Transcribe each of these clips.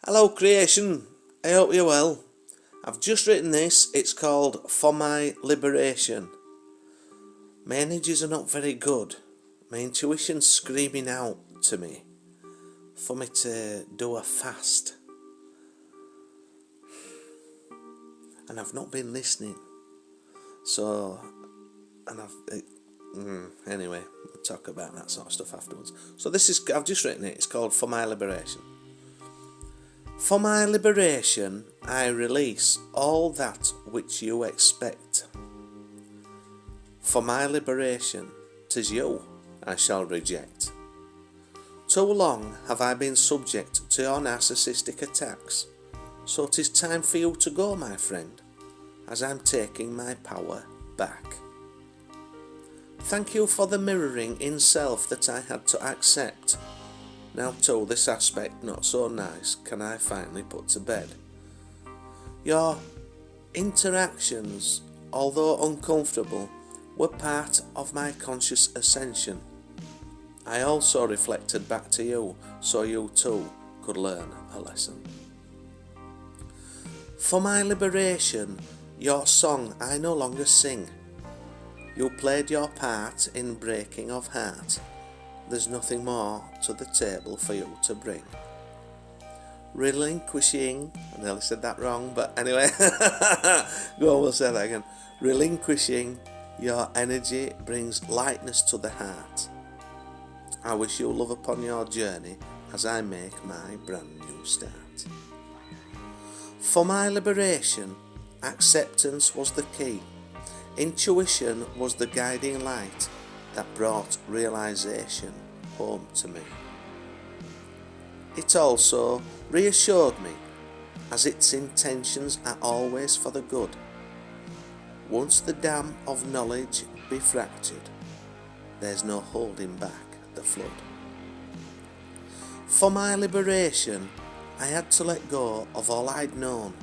Hello creation, I hope you're well. I've just written this, it's called For My Liberation. My energies are not very good. My intuition's screaming out to me for me to do a fast. And I've not been listening. Anyway, we'll talk about that sort of stuff afterwards. I've just written it, it's called For My Liberation. For my liberation, I release all that which you expect. For my liberation, 'tis you I shall reject. Too long have I been subject to your narcissistic attacks, so 'tis time for you to go, my friend, as I'm taking my power back. Thank you for the mirroring in self that I had to accept. Now too, this aspect not so nice can I finally put to bed. Your interactions, although uncomfortable, were part of my conscious ascension. I also reflected back to you, so you too could learn a lesson. For my liberation, your song I no longer sing. You played your part in breaking of heart. There's nothing more to the table for you to bring. Relinquishing, I nearly said that wrong, but anyway, go on, we'll say that again. Relinquishing your energy brings lightness to the heart. I wish you love upon your journey as I make my brand new start. For my liberation, acceptance was the key. Intuition was the guiding light that brought realization home to me. It also reassured me, as its intentions are always for the good. Once the dam of knowledge be fractured, there's no holding back the flood. For my liberation, I had to let go of all I'd known,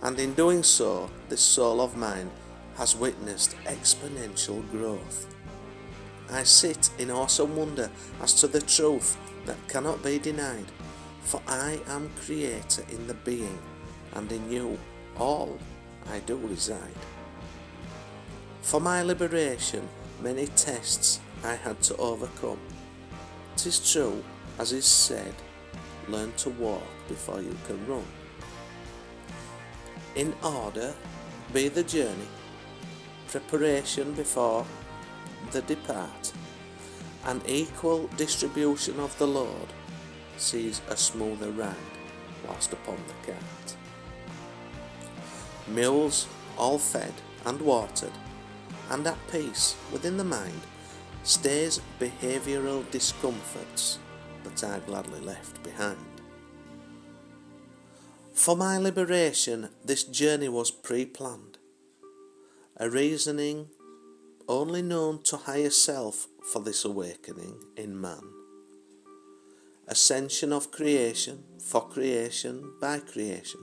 and in doing so, this soul of mine has witnessed exponential growth. I sit in awesome wonder as to the truth that cannot be denied, for I am creator in the being, and in you all I do reside. For my liberation, many tests I had to overcome. 'Tis true, as is said, learn to walk before you can run. In order be the journey, preparation before the depart, an equal distribution of the load sees a smoother ride whilst upon the cart. Mules all fed and watered and at peace within the mind stays behavioural discomforts that I gladly left behind. For my liberation, this journey was pre-planned, a reasoning only known to higher self for this awakening in man. Ascension of creation for creation by creation,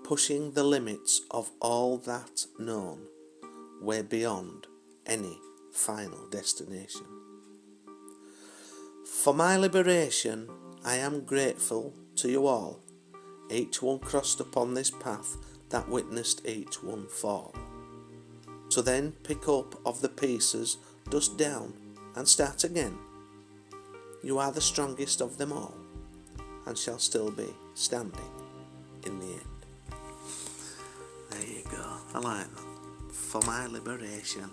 pushing the limits of all that known, way beyond any final destination. For my liberation, I am grateful to you all, each one crossed upon this path that witnessed each one fall. To then pick up of the pieces, dust down and start again. You are the strongest of them all, and shall still be standing in the end. There you go, I like that. For my liberation.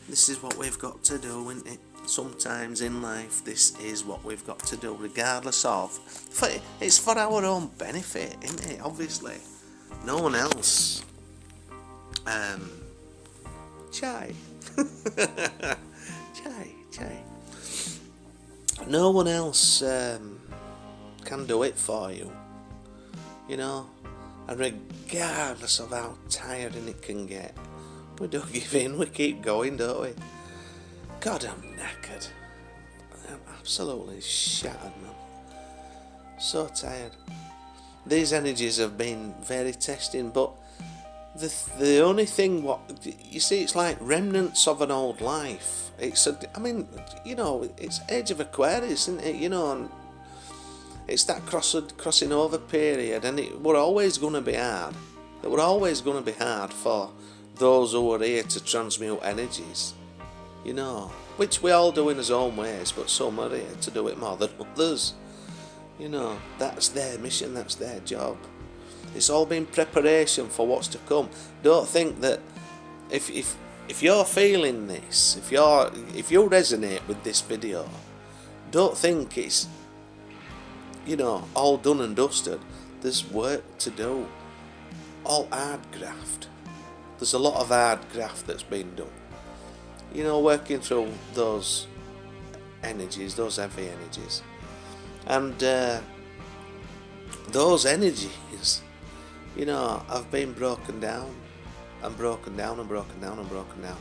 This is what we've got to do, isn't it? Sometimes in life, this is what we've got to do, regardless of. It's for our own benefit, isn't it? Obviously, no one else. Chai. Chai. No one else can do it for you, you know, and regardless of how tiring it can get, we don't give in, we keep going, don't we? God, I'm knackered. I'm absolutely shattered, man. So tired. These energies have been very testing, but the only thing, you see, it's like remnants of an old life. It's Age of Aquarius, isn't it? You know, and it's that crossing over period, and we're always going to be hard. It were always going to be hard for those who are here to transmute energies, you know, which we all do in our own ways, but some are here to do it more than others. You know, that's their mission, that's their job. It's all been preparation for what's to come. Don't think that if you're feeling this, if you resonate with this video, don't think it's, you know, all done and dusted. There's work to do. All hard graft. There's a lot of hard graft that's been done. You know, working through those energies, those heavy energies. And those energies, you know, have been broken down and broken down and broken down and broken down.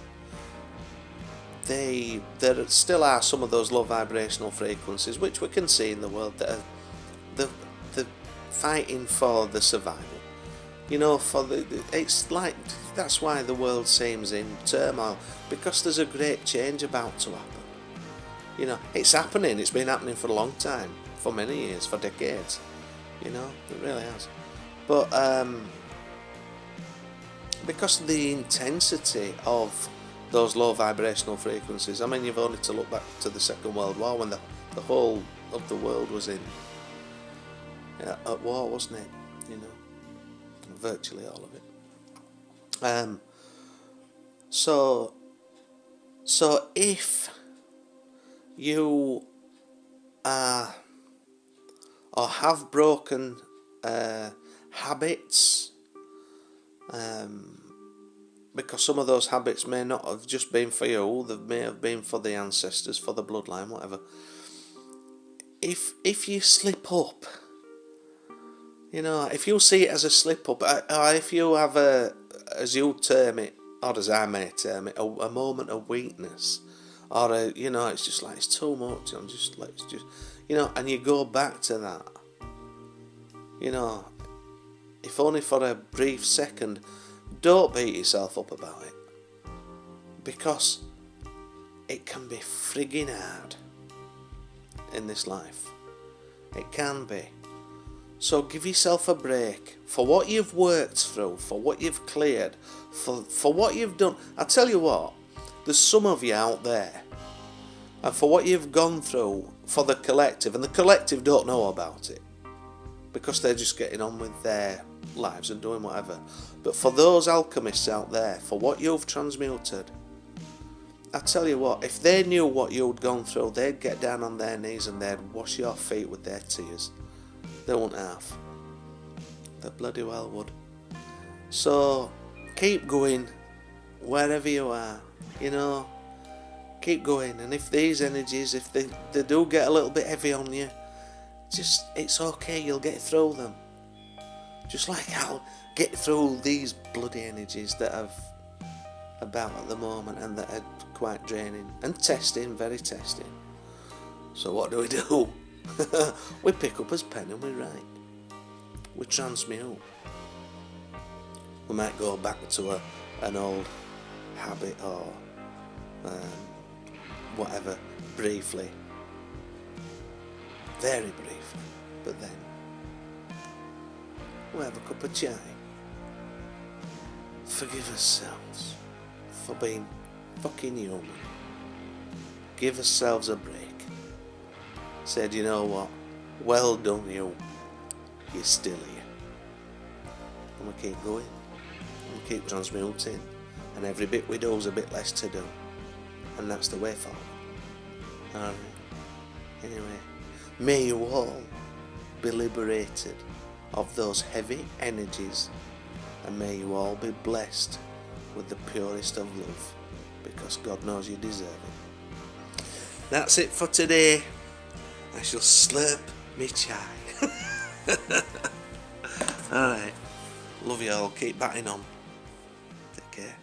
There still are some of those low vibrational frequencies which we can see in the world that are the fighting for the survival. You know, it's like, that's why the world seems in turmoil, because there's a great change about to happen. You know, it's happening. It's been happening for a long time, for many years, for decades. You know, it really has. But because of the intensity of those low vibrational frequencies, I mean, you've only to look back to the Second World War when the whole of the world was at war, wasn't it? You know, virtually all of it. So if you are or have broken habits, because some of those habits may not have just been for you, they may have been for the ancestors, for the bloodline, whatever. If you slip up, you know, if you see it as a slip up, or if you have as you term it, or as I may term it, a moment of weakness, or you know, it's just like, it's too much, let's just, you know, and you go back to that, you know, if only for a brief second, don't beat yourself up about it, because it can be frigging hard in this life. It can be. So give yourself a break for what you've worked through, for what you've cleared, for what you've done. I tell you what, there's some of you out there, and for what you've gone through for the collective, and the collective don't know about it because they're just getting on with their lives and doing whatever. But for those alchemists out there, for what you've transmuted, I tell you what, if they knew what you'd gone through, they'd get down on their knees and they'd wash your feet with their tears. They won't have. They bloody well would. So keep going wherever you are, you know, keep going. And if these energies, if they do get a little bit heavy on you, just, it's okay, you'll get through them. Just like I'll get through these bloody energies that I've about at the moment, and that are quite draining and testing, very testing. So what do? We pick up his pen and we write. We transmute. We might go back to an old habit or whatever, briefly, very briefly, but then we'll have a cup of chai. Forgive ourselves for being fucking human. Give ourselves a break. Said, you know what? Well done, you. You're still here. And we keep going. And we keep transmuting. And every bit we do is a bit less to do. And that's the way forward. Alright. Anyway, may you all be liberated of those heavy energies. And may you all be blessed with the purest of love, because God knows you deserve it. That's it for today. I shall slurp me chai. Alright. Love you all. Keep batting on. Take care.